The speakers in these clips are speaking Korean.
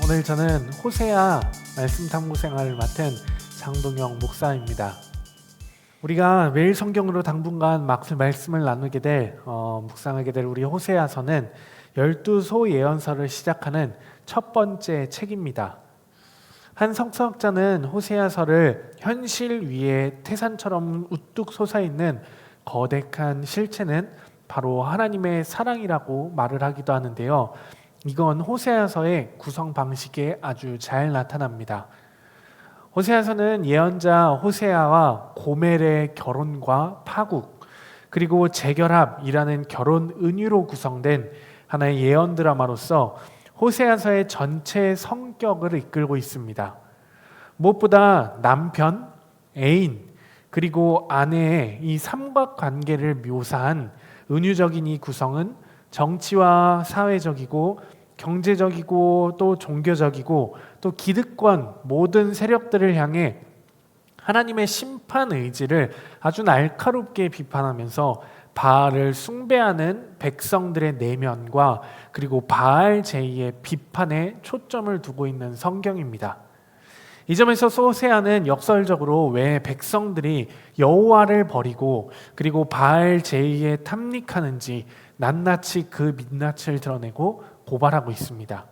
오늘 저는 호세아 말씀 탐구 생활을 맡은 장동영 목사입니다. 우리가 매일 성경으로 당분간 말씀을 나누게 묵상하게 될 우리 호세아서는 12소 예언서를 시작하는 첫 번째 책입니다. 한 석사학자는 호세아서를 현실 위에 태산처럼 우뚝 솟아있는 거대한 실체는 바로 하나님의 사랑이라고 말을 하기도 하는데요. 이건 호세아서의 구성 방식에 아주 잘 나타납니다. 호세아서는 예언자 호세아와 고멜의 결혼과 파국, 그리고 재결합이라는 결혼 은유로 구성된 하나의 예언 드라마로서 호세아서의 전체 성격을 이끌고 있습니다. 무엇보다 남편, 애인, 그리고 아내의 이 삼각관계를 묘사한 은유적인 이 구성은 정치와 사회적이고 경제적이고 또 종교적이고 또 기득권 모든 세력들을 향해 하나님의 심판 의지를 아주 날카롭게 비판하면서 바알을 숭배하는 백성들의 내면과 그리고 바알 제의의 비판에 초점을 두고 있는 성경입니다. 이 점에서 호세아는 역설적으로 왜 백성들이 여호와를 버리고 그리고 바알 제의에 탐닉하는지 낱낱이 그 민낯을 드러내고 고발하고 있습니다.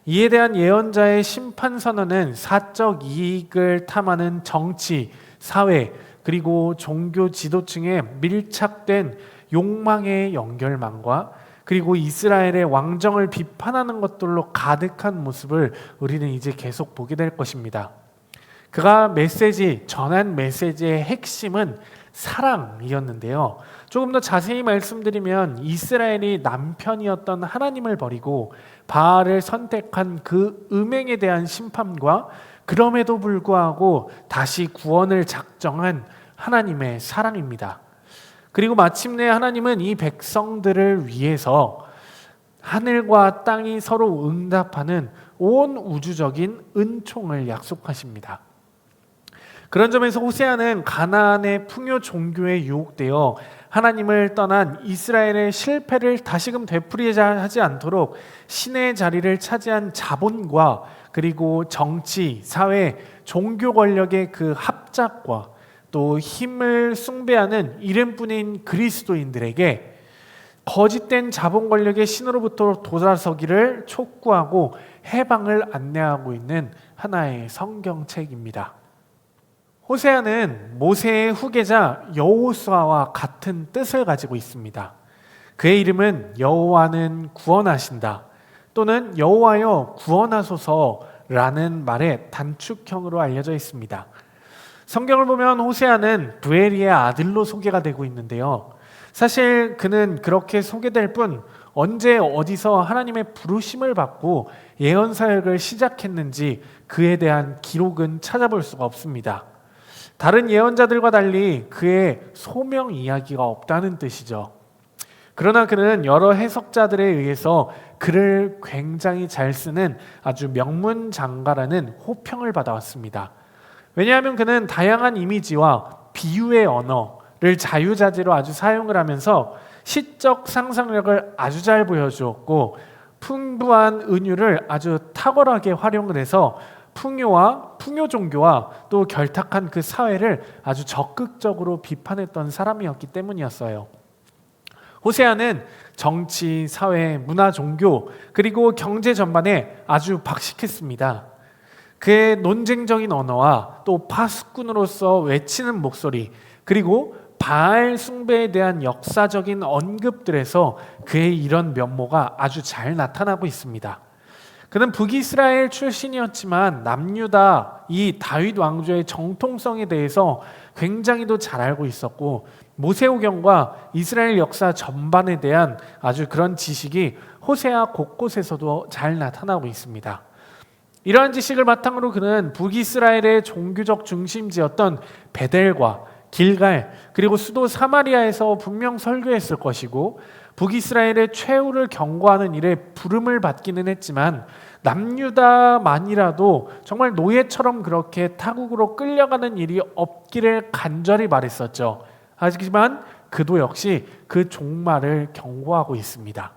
이에 대한 예언자의 심판 선언은 사적 이익을 탐하는 정치, 사회, 그리고 종교 지도층의 밀착된 욕망의 연결망과 그리고 이스라엘의 왕정을 비판하는 것들로 가득한 모습을 우리는 이제 계속 보게 될 것입니다. 그가 전한 메시지의 핵심은 사랑이었는데요. 조금 더 자세히 말씀드리면 이스라엘이 남편이었던 하나님을 버리고 바알을 선택한 그 음행에 대한 심판과 그럼에도 불구하고 다시 구원을 작정한 하나님의 사랑입니다. 그리고 마침내 하나님은 이 백성들을 위해서 하늘과 땅이 서로 응답하는 온 우주적인 은총을 약속하십니다. 그런 점에서 호세아는 가나안의 풍요 종교에 유혹되어 하나님을 떠난 이스라엘의 실패를 다시금 되풀이하지 않도록 신의 자리를 차지한 자본과 그리고 정치, 사회, 종교 권력의 그 합작과 또 힘을 숭배하는 이름뿐인 그리스도인들에게 거짓된 자본 권력의 신으로부터 돌아서기를 촉구하고 해방을 안내하고 있는 하나의 성경책입니다. 호세아는 모세의 후계자 여호수아와 같은 뜻을 가지고 있습니다. 그의 이름은 여호와는 구원하신다 또는 여호와여 구원하소서라는 말의 단축형으로 알려져 있습니다. 성경을 보면 호세아는 부엘리의 아들로 소개가 되고 있는데요. 사실 그는 그렇게 소개될 뿐 언제 어디서 하나님의 부르심을 받고 예언 사역을 시작했는지 그에 대한 기록은 찾아볼 수가 없습니다. 다른 예언자들과 달리 그의 소명 이야기가 없다는 뜻이죠. 그러나 그는 여러 해석자들에 의해서 글을 굉장히 잘 쓰는 아주 명문장가라는 호평을 받아왔습니다. 왜냐하면 그는 다양한 이미지와 비유의 언어를 자유자재로 아주 사용을 하면서 시적 상상력을 아주 잘 보여주었고 풍부한 은유를 아주 탁월하게 활용을 해서 풍요 종교와 또 결탁한 그 사회를 아주 적극적으로 비판했던 사람이었기 때문이었어요. 호세아는 정치, 사회, 문화, 종교 그리고 경제 전반에 아주 박식했습니다. 그의 논쟁적인 언어와 또 파수꾼으로서 외치는 목소리 그리고 바알 숭배에 대한 역사적인 언급들에서 그의 이런 면모가 아주 잘 나타나고 있습니다. 그는 북이스라엘 출신이었지만 남유다 이 다윗 왕조의 정통성에 대해서 굉장히도 잘 알고 있었고 모세오경과 이스라엘 역사 전반에 대한 아주 그런 지식이 호세아 곳곳에서도 잘 나타나고 있습니다. 이러한 지식을 바탕으로 그는 북이스라엘의 종교적 중심지였던 베델과 길갈 그리고 수도 사마리아에서 분명 설교했을 것이고 북이스라엘의 최후를 경고하는 일에 부름을 받기는 했지만 남유다만이라도 정말 노예처럼 그렇게 타국으로 끌려가는 일이 없기를 간절히 바랬었죠. 하지만 그도 역시 그 종말을 경고하고 있습니다.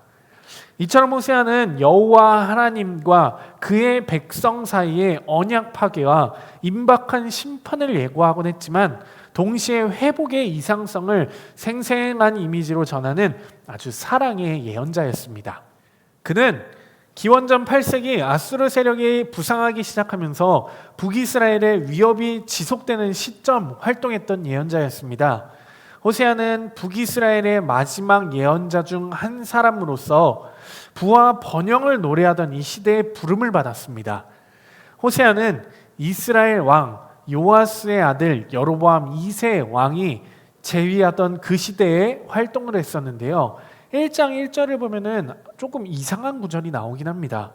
이처럼 호세아는 여호와 하나님과 그의 백성 사이의 언약 파괴와 임박한 심판을 예고하곤 했지만 동시에 회복의 이상성을 생생한 이미지로 전하는 아주 사랑의 예언자였습니다. 그는 기원전 8세기 아수르 세력이 부상하기 시작하면서 북이스라엘의 위협이 지속되는 시점 활동했던 예언자였습니다. 호세아는 북이스라엘의 마지막 예언자 중 한 사람으로서 부와 번영을 노래하던 이 시대에 부름을 받았습니다. 호세아는 이스라엘 왕 요아스의 아들 여로보암 2세 왕이 재위하던 그 시대에 활동을 했었는데요. 1장 1절을 보면은 조금 이상한 구절이 나오긴 합니다.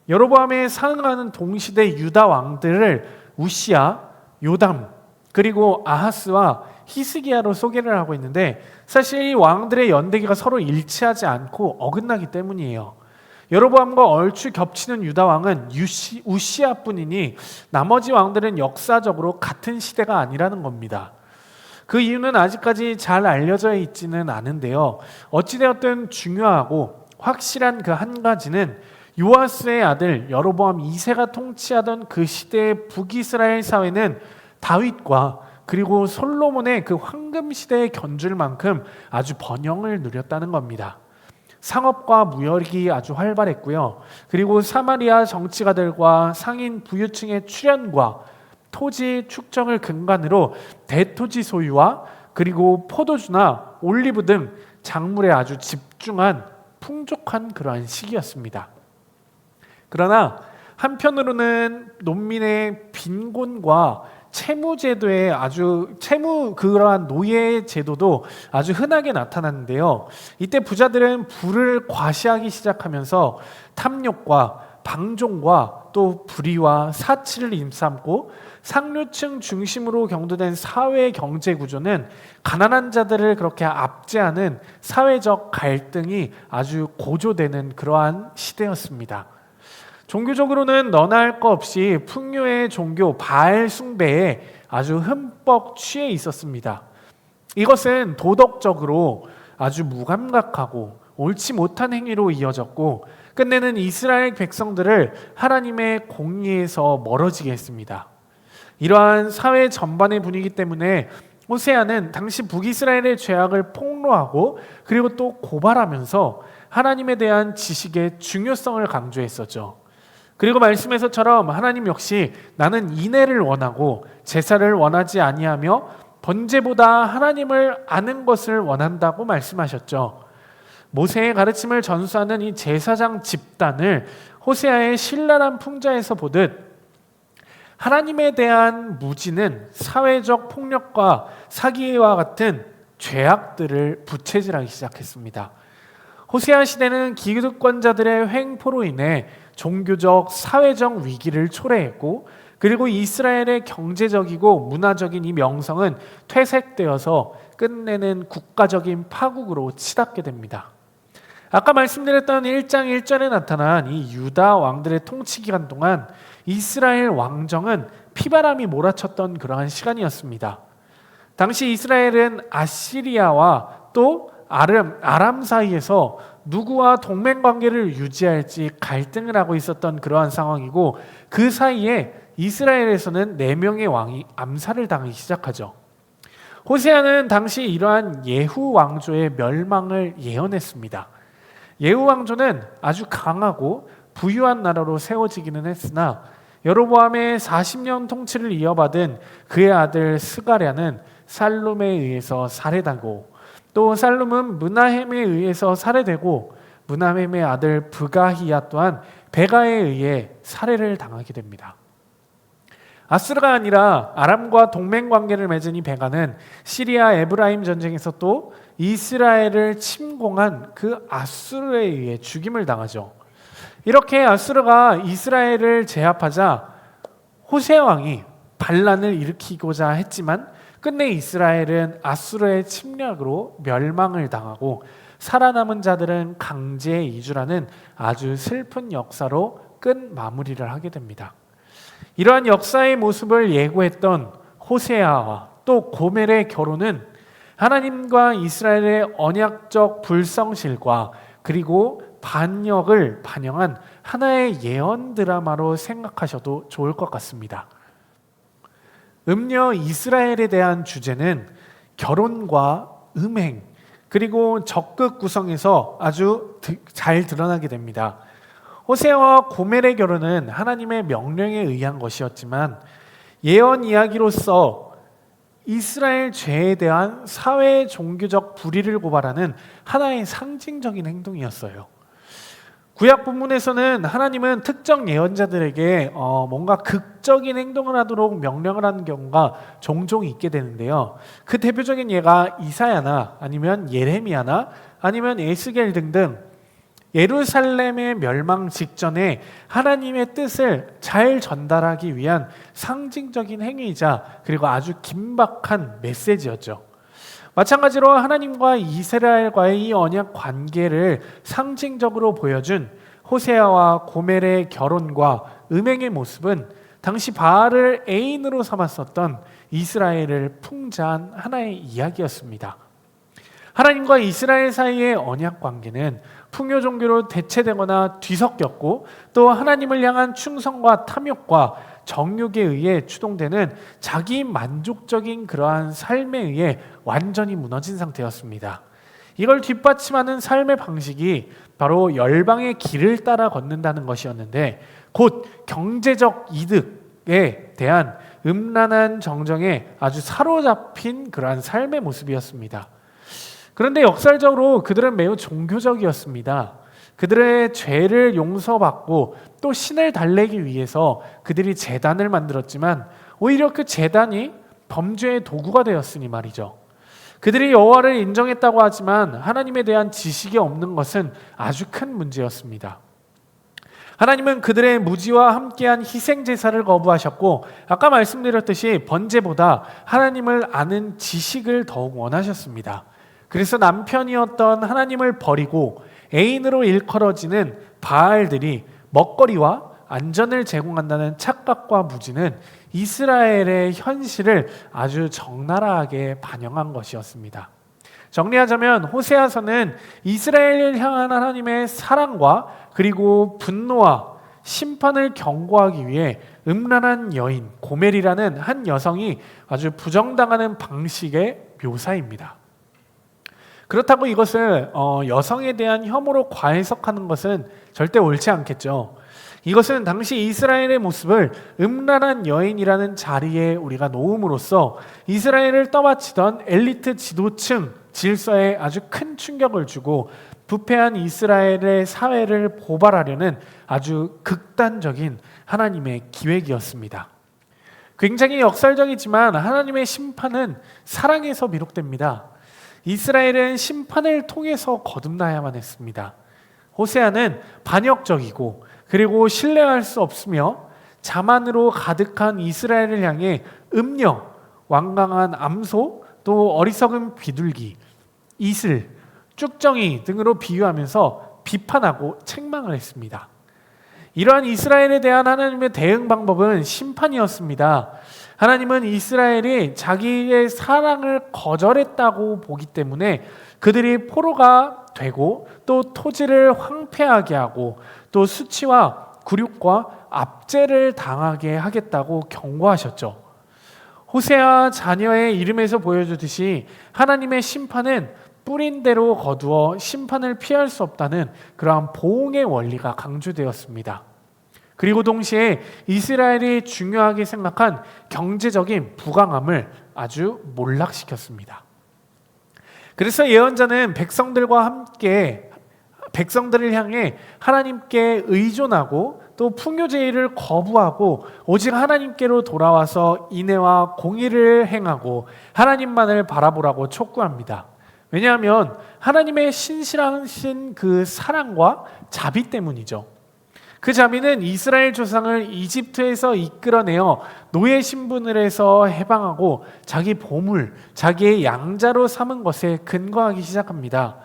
여로보암에 상응하는 동시대 유다 왕들을 우시야, 요담, 그리고 아하스와 히스기야로 소개를 하고 있는데 사실 이 왕들의 연대기가 서로 일치하지 않고 어긋나기 때문이에요. 여로보암과 얼추 겹치는 유다 왕은 우시야뿐이니 나머지 왕들은 역사적으로 같은 시대가 아니라는 겁니다. 그 이유는 아직까지 잘 알려져 있지는 않은데요. 어찌되었든 중요하고 확실한 그 한 가지는 요아스의 아들 여로보암 2세가 통치하던 그 시대의 북이스라엘 사회는 다윗과 그리고 솔로몬의 그 황금 시대에 견줄 만큼 아주 번영을 누렸다는 겁니다. 상업과 무역이 아주 활발했고요. 그리고 사마리아 정치가들과 상인 부유층의 출현과 토지 축적을 근간으로 대토지 소유와 그리고 포도주나 올리브 등 작물에 아주 집중한 풍족한 그러한 시기였습니다. 그러나 한편으로는 농민의 빈곤과 채무제도의 그러한 노예 제도도 아주 흔하게 나타났는데요. 이때 부자들은 부를 과시하기 시작하면서 탐욕과 방종과 또 불의와 사치를 일삼고 상류층 중심으로 경도된 사회 경제 구조는 가난한 자들을 그렇게 압제하는 사회적 갈등이 아주 고조되는 그러한 시대였습니다. 종교적으로는 너나 할 것 없이 풍요의 종교 바알 숭배에 아주 흠뻑 취해 있었습니다. 이것은 도덕적으로 아주 무감각하고 옳지 못한 행위로 이어졌고 끝내는 이스라엘 백성들을 하나님의 공의에서 멀어지게 했습니다. 이러한 사회 전반의 분위기 때문에 호세아는 당시 북이스라엘의 죄악을 폭로하고 그리고 또 고발하면서 하나님에 대한 지식의 중요성을 강조했었죠. 그리고 말씀에서처럼 하나님 역시 나는 인애를 원하고 제사를 원하지 아니하며 번제보다 하나님을 아는 것을 원한다고 말씀하셨죠. 모세의 가르침을 전수하는 이 제사장 집단을 호세아의 신랄한 풍자에서 보듯 하나님에 대한 무지는 사회적 폭력과 사기와 같은 죄악들을 부채질하기 시작했습니다. 호세아 시대는 기득권자들의 횡포로 인해 종교적, 사회적 위기를 초래했고 그리고 이스라엘의 경제적이고 문화적인 이 명성은 퇴색되어서 끝내는 국가적인 파국으로 치닫게 됩니다. 아까 말씀드렸던 1장 1절에 나타난 이 유다 왕들의 통치 기간 동안 이스라엘 왕정은 피바람이 몰아쳤던 그러한 시간이었습니다. 당시 이스라엘은 아시리아와 또 아람 사이에서 누구와 동맹 관계를 유지할지 갈등을 하고 있었던 그러한 상황이고 그 사이에 이스라엘에서는 4명의 왕이 암살을 당하기 시작하죠. 호세아는 당시 이러한 예후 왕조의 멸망을 예언했습니다. 예후 왕조는 아주 강하고 부유한 나라로 세워지기는 했으나 여로보암의 40년 통치를 이어받은 그의 아들 스가랴는 살룸에 의해서 살해당하고 또 살룸은 므나헴에 의해서 살해되고 므나헴의 아들 브가히야 또한 베가에 의해 살해를 당하게 됩니다. 아수르가 아니라 아람과 동맹 관계를 맺은 이 베가는 시리아 에브라임 전쟁에서 또 이스라엘을 침공한 그 아수르에 의해 죽임을 당하죠. 이렇게 아수르가 이스라엘을 제압하자 호세 왕이 반란을 일으키고자 했지만 끝내 이스라엘은 아수르의 침략으로 멸망을 당하고 살아남은 자들은 강제 이주라는 아주 슬픈 역사로 끝 마무리를 하게 됩니다. 이러한 역사의 모습을 예고했던 호세아와 또 고멜의 결혼은 하나님과 이스라엘의 언약적 불성실과 그리고 반역을 반영한 하나의 예언 드라마로 생각하셔도 좋을 것 같습니다. 음녀 이스라엘에 대한 주제는 결혼과 음행 그리고 적극 구성에서 아주 잘 드러나게 됩니다. 호세아와 고멜의 결혼은 하나님의 명령에 의한 것이었지만 예언 이야기로서 이스라엘 죄에 대한 사회 종교적 불의를 고발하는 하나의 상징적인 행동이었어요. 구약 본문에서는 하나님은 특정 예언자들에게 뭔가 극적인 행동을 하도록 명령을 하는 경우가 종종 있게 되는데요. 그 대표적인 예가 이사야나 아니면 예레미야나 아니면 에스겔 등등 예루살렘의 멸망 직전에 하나님의 뜻을 잘 전달하기 위한 상징적인 행위이자 그리고 아주 긴박한 메시지였죠. 마찬가지로 하나님과 이스라엘과의 이 언약 관계를 상징적으로 보여준 호세아와 고멜의 결혼과 음행의 모습은 당시 바알을 애인으로 삼았었던 이스라엘을 풍자한 하나의 이야기였습니다. 하나님과 이스라엘 사이의 언약 관계는 풍요 종교로 대체되거나 뒤섞였고 또 하나님을 향한 충성과 탐욕과 정욕에 의해 추동되는 자기 만족적인 그러한 삶에 의해 완전히 무너진 상태였습니다. 이걸 뒷받침하는 삶의 방식이 바로 열방의 길을 따라 걷는다는 것이었는데 곧 경제적 이득에 대한 음란한 정정에 아주 사로잡힌 그러한 삶의 모습이었습니다. 그런데 역설적으로 그들은 매우 종교적이었습니다. 그들의 죄를 용서받고 또 신을 달래기 위해서 그들이 제단을 만들었지만 오히려 그 제단이 범죄의 도구가 되었으니 말이죠. 그들이 여호와를 인정했다고 하지만 하나님에 대한 지식이 없는 것은 아주 큰 문제였습니다. 하나님은 그들의 무지와 함께한 희생 제사를 거부하셨고 아까 말씀드렸듯이 번제보다 하나님을 아는 지식을 더욱 원하셨습니다. 그래서 남편이었던 하나님을 버리고 애인으로 일컬어지는 바알들이 먹거리와 안전을 제공한다는 착각과 무지는 이스라엘의 현실을 아주 적나라하게 반영한 것이었습니다. 정리하자면 호세아서는 이스라엘을 향한 하나님의 사랑과 그리고 분노와 심판을 경고하기 위해 음란한 여인 고멜이라는 한 여성이 아주 부정당하는 방식의 묘사입니다. 그렇다고 이것을 여성에 대한 혐오로 과해석하는 것은 절대 옳지 않겠죠. 이것은 당시 이스라엘의 모습을 음란한 여인이라는 자리에 우리가 놓음으로써 이스라엘을 떠받치던 엘리트 지도층 질서에 아주 큰 충격을 주고 부패한 이스라엘의 사회를 고발하려는 아주 극단적인 하나님의 기획이었습니다. 굉장히 역설적이지만 하나님의 심판은 사랑에서 비롯됩니다. 이스라엘은 심판을 통해서 거듭나야만 했습니다. 호세아는 반역적이고 그리고 신뢰할 수 없으며 자만으로 가득한 이스라엘을 향해 음녀, 완강한 암소, 또 어리석은 비둘기, 이슬, 쭉정이 등으로 비유하면서 비판하고 책망을 했습니다. 이러한 이스라엘에 대한 하나님의 대응 방법은 심판이었습니다. 하나님은 이스라엘이 자기의 사랑을 거절했다고 보기 때문에 그들이 포로가 되고 또 토지를 황폐하게 하고 또 수치와 굴욕과 압제를 당하게 하겠다고 경고하셨죠. 호세아 자녀의 이름에서 보여주듯이 하나님의 심판은 뿌린 대로 거두어 심판을 피할 수 없다는 그러한 보응의 원리가 강조되었습니다. 그리고 동시에 이스라엘이 중요하게 생각한 경제적인 부강함을 아주 몰락시켰습니다. 그래서 예언자는 백성들과 함께 백성들을 향해 하나님께 의존하고 또 풍요제의를 거부하고 오직 하나님께로 돌아와서 인애와 공의를 행하고 하나님만을 바라보라고 촉구합니다. 왜냐하면 하나님의 신실하신 그 사랑과 자비 때문이죠. 그 자비는 이스라엘 조상을 이집트에서 이끌어내어 노예 신분을 해서 해방하고 자기 보물, 자기의 양자로 삼은 것에 근거하기 시작합니다.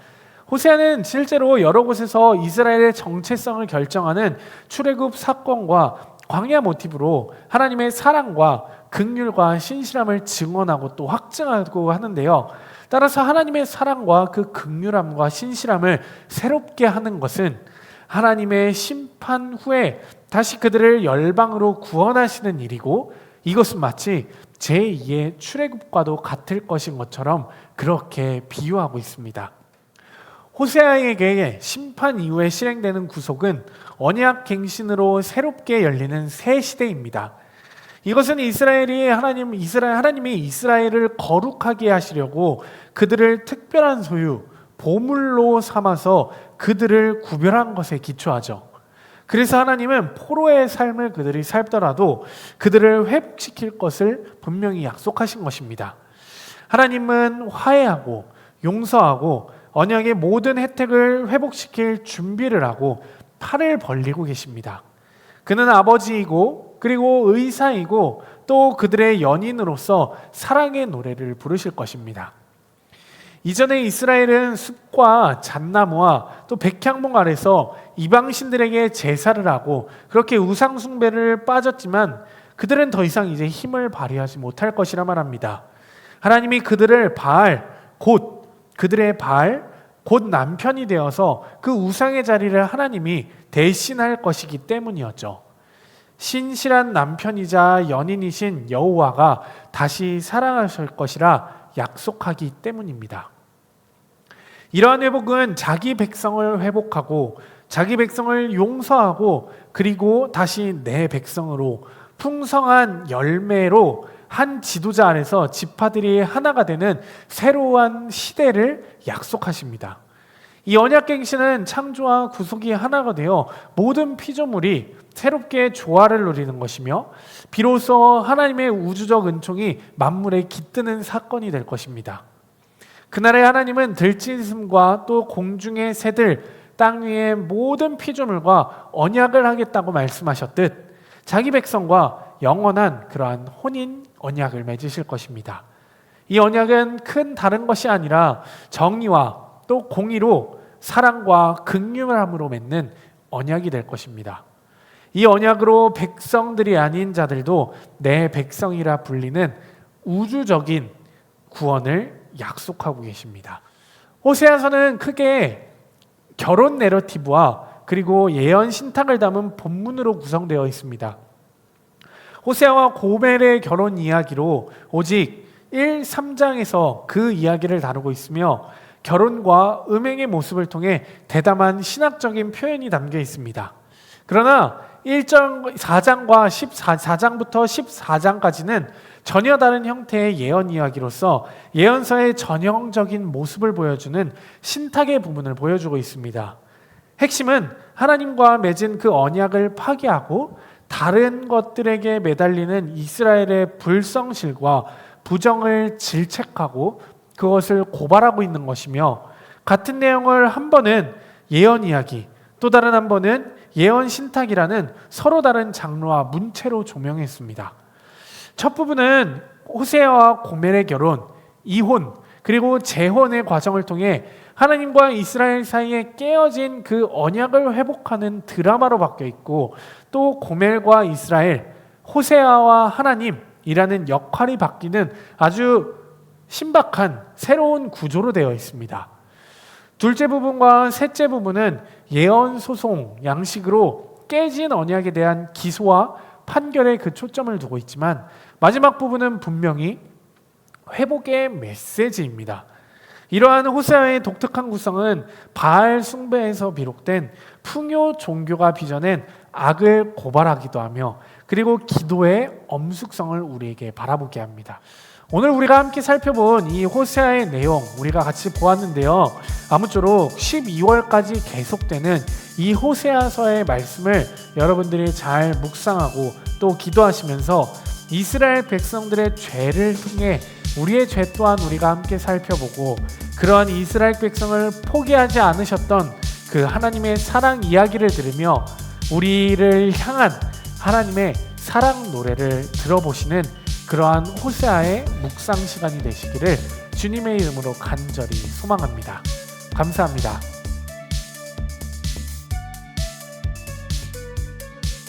호세아는 실제로 여러 곳에서 이스라엘의 정체성을 결정하는 출애굽 사건과 광야 모티브로 하나님의 사랑과 긍휼과 신실함을 증언하고 또 확증하고 하는데요. 따라서 하나님의 사랑과 그 긍휼함과 신실함을 새롭게 하는 것은 하나님의 심판 후에 다시 그들을 열방으로 구원하시는 일이고, 이것은 마치 제2의 출애굽과도 같을 것인 것처럼 그렇게 비유하고 있습니다. 호세아에게 심판 이후에 실행되는 구속은 언약 갱신으로 새롭게 열리는 새 시대입니다. 이것은 하나님이 이스라엘을 거룩하게 하시려고 그들을 특별한 소유, 보물로 삼아서 그들을 구별한 것에 기초하죠. 그래서 하나님은 포로의 삶을 그들이 살더라도 그들을 회복시킬 것을 분명히 약속하신 것입니다. 하나님은 화해하고 용서하고 언약의 모든 혜택을 회복시킬 준비를 하고 팔을 벌리고 계십니다. 그는 아버지이고 그리고 의사이고 또 그들의 연인으로서 사랑의 노래를 부르실 것입니다. 이전에 이스라엘은 숲과 잣나무와 또 백향목 아래서 이방신들에게 제사를 하고 그렇게 우상 숭배를 빠졌지만 그들은 더 이상 이제 힘을 발휘하지 못할 것이라 말합니다. 하나님이 그들의 바알, 곧 남편이 되어서 그 우상의 자리를 하나님이 대신할 것이기 때문이었죠. 신실한 남편이자 연인이신 여호와가 다시 사랑하실 것이라 약속하기 때문입니다. 이러한 회복은 자기 백성을 회복하고 자기 백성을 용서하고 그리고 다시 내 백성으로 풍성한 열매로 한 지도자 안에서 지파들이 하나가 되는 새로운 시대를 약속하십니다. 이 언약갱신은 창조와 구속이 하나가 되어 모든 피조물이 새롭게 조화를 누리는 것이며 비로소 하나님의 우주적 은총이 만물에 깃드는 사건이 될 것입니다. 그날에 하나님은 들짐승과 또 공중의 새들, 땅 위의 모든 피조물과 언약을 하겠다고 말씀하셨듯 자기 백성과 영원한 그러한 혼인 언약을 맺으실 것입니다. 이 언약은 큰 다른 것이 아니라 정의와 또 공의로 사랑과 긍휼함으로 맺는 언약이 될 것입니다. 이 언약으로 백성들이 아닌 자들도 내 백성이라 불리는 우주적인 구원을 약속하고 계십니다. 호세아서는 크게 결혼 내러티브와 그리고 예언 신탁을 담은 본문으로 구성되어 있습니다. 호세아와 고멜의 결혼 이야기로 오직 1, 3장에서 그 이야기를 다루고 있으며 결혼과 음행의 모습을 통해 대담한 신학적인 표현이 담겨 있습니다. 그러나 4장과 4장부터 14장까지는 전혀 다른 형태의 예언 이야기로서 예언서의 전형적인 모습을 보여주는 신탁의 부분을 보여주고 있습니다. 핵심은 하나님과 맺은 그 언약을 파기하고 다른 것들에게 매달리는 이스라엘의 불성실과 부정을 질책하고 그것을 고발하고 있는 것이며, 같은 내용을 한 번은 예언 이야기, 또 다른 한 번은 예언 신탁이라는 서로 다른 장르와 문체로 조명했습니다. 첫 부분은 호세아와 고멜의 결혼, 이혼, 그리고 재혼의 과정을 통해 하나님과 이스라엘 사이에 깨어진 그 언약을 회복하는 드라마로 바뀌어 있고, 또 고멜과 이스라엘, 호세아와 하나님이라는 역할이 바뀌는 아주 신박한 새로운 구조로 되어 있습니다. 둘째 부분과 셋째 부분은 예언 소송 양식으로 깨진 언약에 대한 기소와 판결에 그 초점을 두고 있지만, 마지막 부분은 분명히 회복의 메시지입니다. 이러한 호세아의 독특한 구성은 바알 숭배에서 비롯된 풍요 종교가 빚어낸 악을 고발하기도 하며, 그리고 기도의 엄숙성을 우리에게 바라보게 합니다. 오늘 우리가 함께 살펴본 이 호세아의 내용 우리가 같이 보았는데요, 아무쪼록 12월까지 계속되는 이 호세아서의 말씀을 여러분들이 잘 묵상하고 또 기도하시면서 이스라엘 백성들의 죄를 통해 우리의 죄 또한 우리가 함께 살펴보고, 그러한 이스라엘 백성을 포기하지 않으셨던 그 하나님의 사랑 이야기를 들으며 우리를 향한 하나님의 사랑 노래를 들어보시는 그러한 호세아의 묵상 시간이 되시기를 주님의 이름으로 간절히 소망합니다. 감사합니다.